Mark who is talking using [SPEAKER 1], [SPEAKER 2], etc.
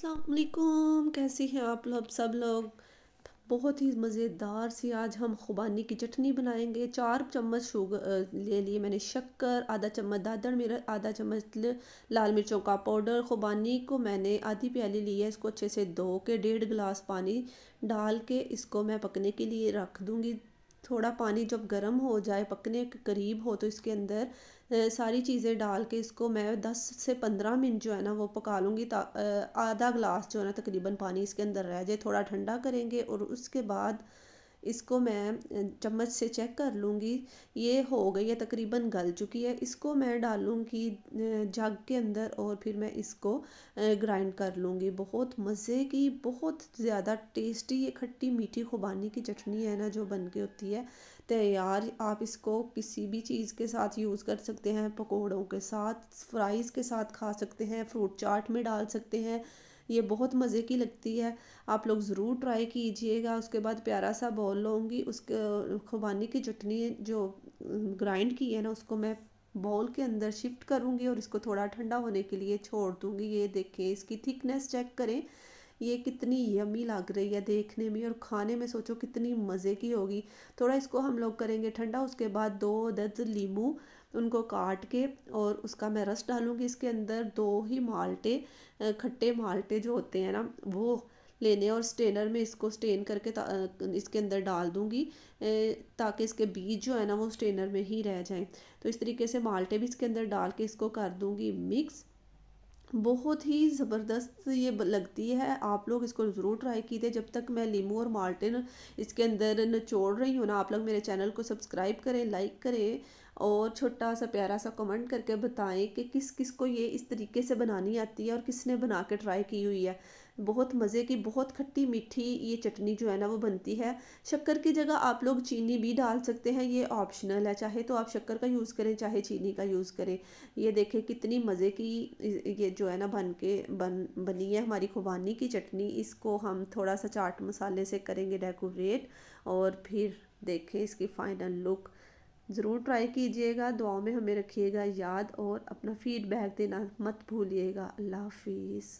[SPEAKER 1] अस्सलाम वालेकुम, कैसे हैं आप लोग सब लोग। बहुत ही मज़ेदार सी आज हम खुबानी की चटनी बनाएंगे। 4 चम्मच शुगर ले लिए मैंने, शक्कर, आधा चम्मच दादड़ मिर्च, आधा चम्मच लाल मिर्चों का पाउडर। खुबानी को मैंने आधी प्याली ली है, इसको अच्छे से धो के 1.5 गिलास पानी डाल के इसको मैं पकने के लिए रख दूँगी। थोड़ा पानी जब गर्म हो जाए, पकने के करीब हो, तो इसके अंदर सारी चीज़ें डाल के इसको मैं 10 से 15 मिनट जो है ना वो पका लूँगी। आधा ग्लास जो है ना तकरीबन पानी इसके अंदर रह जाए, थोड़ा ठंडा करेंगे और उसके बाद इसको मैं चम्मच से चेक कर लूँगी। ये हो गई है, तकरीबन गल चुकी है। इसको मैं डालूँगी जग के अंदर और फिर मैं इसको ग्राइंड कर लूँगी। बहुत मज़े की, बहुत ज़्यादा टेस्टी ये खट्टी मीठी खुबानी की चटनी है ना जो बन के होती है तैयार। आप इसको किसी भी चीज़ के साथ यूज़ कर सकते हैं, पकोड़ों के साथ, फ्राइज़ के साथ खा सकते हैं, फ्रूट चाट में डाल सकते हैं। ये बहुत मज़े की लगती है, आप लोग ज़रूर ट्राई कीजिएगा। उसके बाद प्यारा सा बाउल लूँगी, उसके खुबानी की चटनी जो ग्राइंड की है ना उसको मैं बाउल के अंदर शिफ्ट करूँगी और इसको थोड़ा ठंडा होने के लिए छोड़ दूँगी। ये देखें, इसकी थिकनेस चेक करें, ये कितनी यमी लग रही है देखने में और खाने में सोचो कितनी मज़े की होगी। थोड़ा इसको हम लोग करेंगे ठंडा। उसके बाद 2 अदद लीमू उनको काट के और उसका मैं रस डालूँगी इसके अंदर। 2 ही खट्टे माल्टे जो होते हैं ना वो लेने और स्टेनर में इसको स्टेन करके इसके अंदर डाल दूँगी ताकि इसके बीज जो है ना वो स्टेनर में ही रह जाएं। तो इस तरीके से माल्टे भी इसके अंदर डाल के इसको कर दूँगी मिक्स। बहुत ही ज़बरदस्त ये लगती है, आप लोग इसको ज़रूर ट्राई कीजिए। जब तक मैं लीमू और माल्टिन इसके अंदर निचोड़ रही हूँ ना, आप लोग मेरे चैनल को सब्सक्राइब करें, लाइक करें और छोटा सा प्यारा सा कमेंट करके बताएं कि किस किस को ये इस तरीके से बनानी आती है और किसने बना के ट्राई की हुई है। बहुत मज़े की, बहुत खट्टी मीठी ये चटनी जो है ना वो बनती है। शक्कर की जगह आप लोग चीनी भी डाल सकते हैं, ये ऑप्शनल है, चाहे तो आप शक्कर का यूज़ करें चाहे चीनी का यूज़ करें। ये देखें कितनी मज़े की ये जो है ना बनी है हमारी खुबानी की चटनी। इसको हम थोड़ा सा चाट मसाले से करेंगे डेकोरेट और फिर देखें इसकी फ़ाइनल लुक। ज़रूर ट्राई कीजिएगा, दुआओं में हमें रखिएगा याद और अपना फीडबैक देना मत भूलिएगा। अल्लाह हाफिज़।